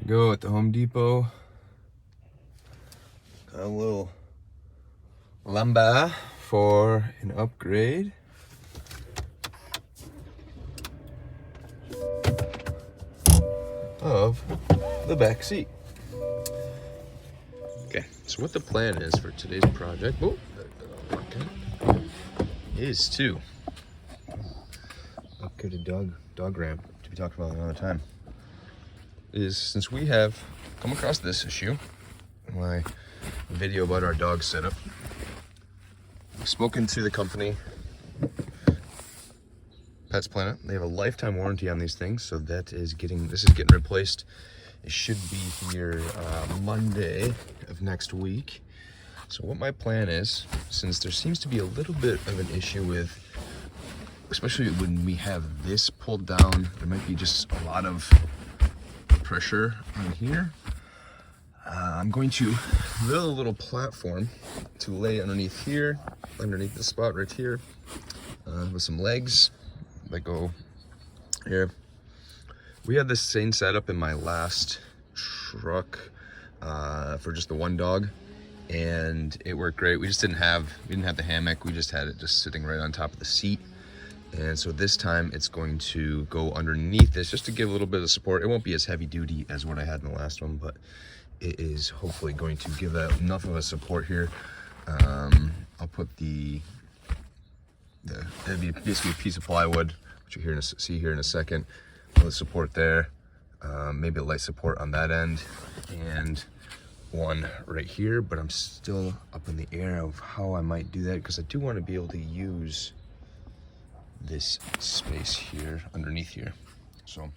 Go at the Home Depot. Got a little lumber for an upgrade. Of the back seat. Okay, so what the plan is for today's project, is to upgrade a dog ramp to be talked about another time. Is since we have come across this issue in my video about our dog setup, I've spoken to the company Pets Planet. They have a lifetime warranty on these things, so this is getting replaced. It should be here Monday of next week. So what my plan is, since there seems to be a little bit of an issue with, especially when we have this pulled down, there might be just a lot of pressure on here. I'm going to build a little platform to lay underneath here, underneath the spot right here, with some legs that go here. We had this same setup in my last truck for just the one dog, and it worked great. We didn't have the hammock. We just had it just sitting right on top of the seat. And so this time it's going to go underneath this just to give a little bit of support. It won't be as heavy duty as what I had in the last one, but it is hopefully going to give that enough of a support here. I'll put it'd be basically a piece of plywood, which you'll see here in a second, with support there, maybe a light support on that end, and one right here. But I'm still up in the air of how I might do that, because I do want to be able to use this space here underneath here. So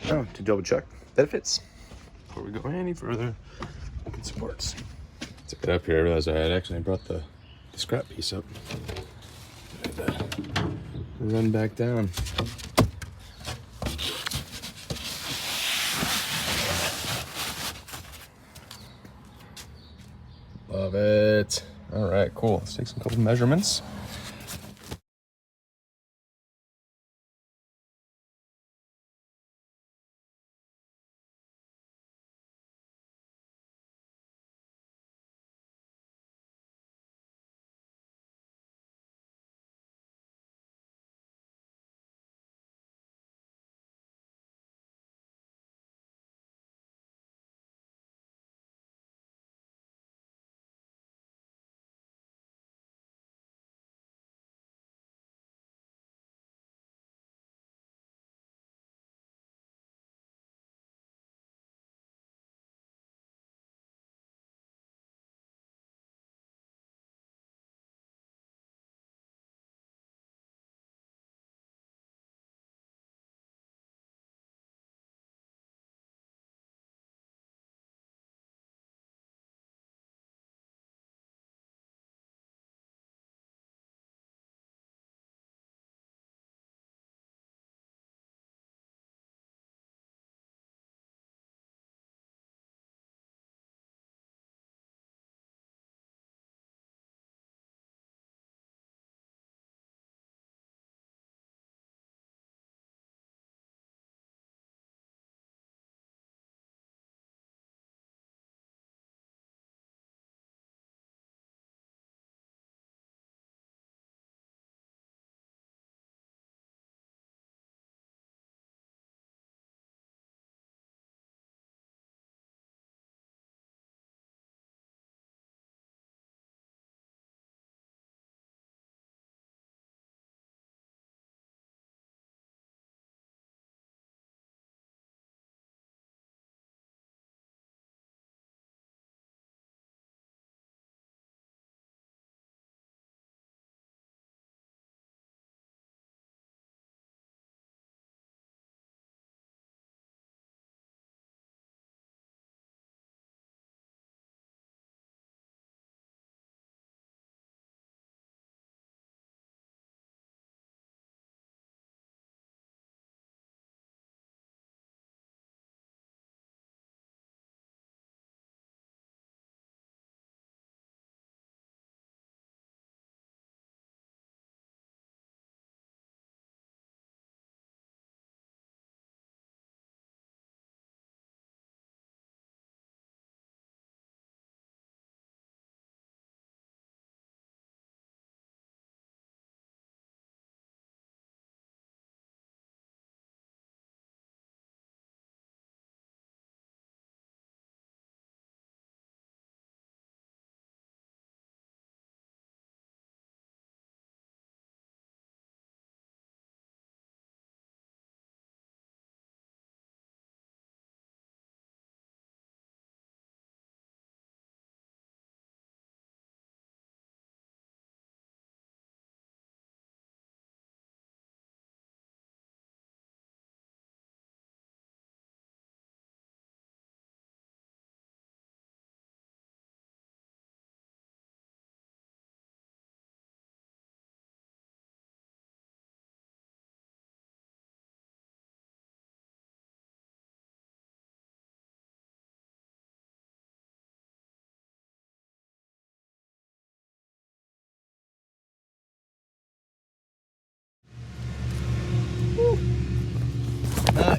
now to double check that it fits before we go any further, look at supports. To get up here, I realized I had actually brought the scrap piece up. I had to run back down. Love it. All right, cool. Let's take some couple measurements.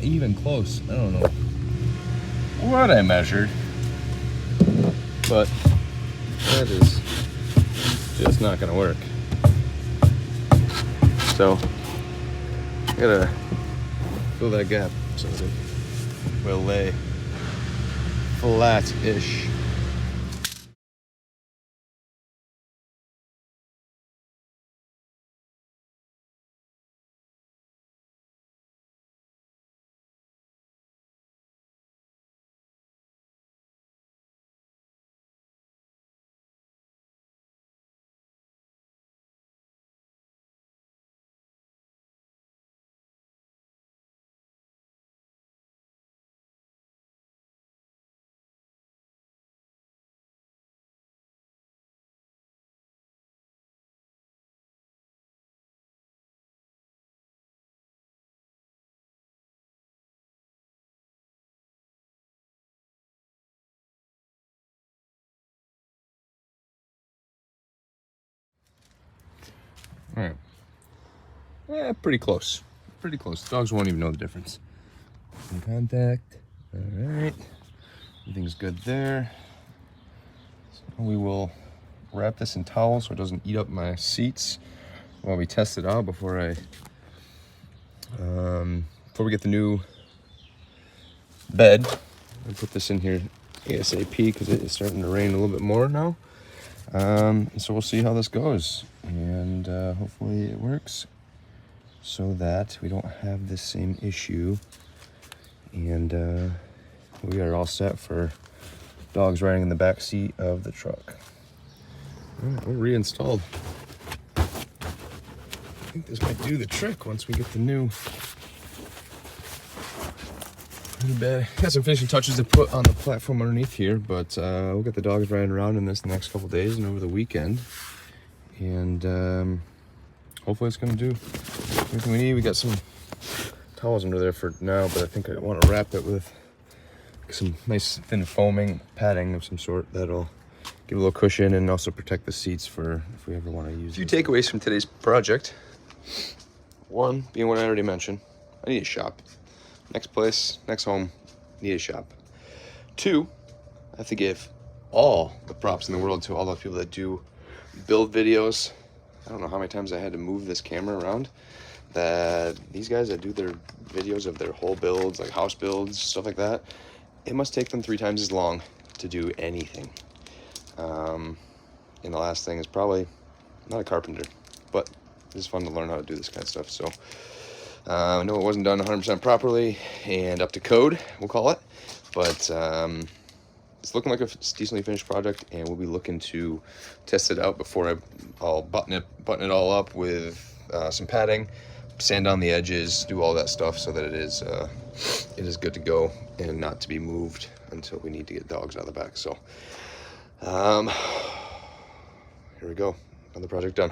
not even close. I don't know what I measured, but that is just not gonna work. So I gotta fill that gap so that it will lay flat-ish. All right. Yeah, pretty close. Pretty close. Dogs won't even know the difference. In contact. All right. Everything's good there. So we will wrap this in towel so it doesn't eat up my seats while we test it out before we get the new bed. I'll put this in here ASAP because it is starting to rain a little bit more now. So we'll see how this goes, and hopefully it works so that we don't have this same issue, and we are all set for dogs riding in the back seat of the truck. All right, we're reinstalled. I think this might do the trick once we get the new bed. Got some finishing touches to put on the platform underneath here, but we'll get the dogs riding around in this the next couple days and over the weekend, and hopefully it's gonna do everything we need. We got some towels under there for now, but I think I want to wrap it with some nice thin foaming padding of some sort that'll give a little cushion and also protect the seats for if we ever want to use it. A few takeaways from today's project. One being what I already mentioned, I need a shop. Next place, next home, need a shop. Two, I have to give all the props in the world to all the people that do build videos. I don't know how many times I had to move this camera around. That these guys that do their videos of their whole builds, like house builds, stuff like that, it must take them 3 times as long to do anything. And the last thing is probably not a carpenter, but it's fun to learn how to do this kind of stuff. So I know it wasn't done 100% properly and up to code, we'll call it, but it's looking like a decently finished project, and we'll be looking to test it out before I'll button it all up with some padding, sand down the edges, do all that stuff so that it is good to go and not to be moved until we need to get dogs out of the back. So here we go, another project done.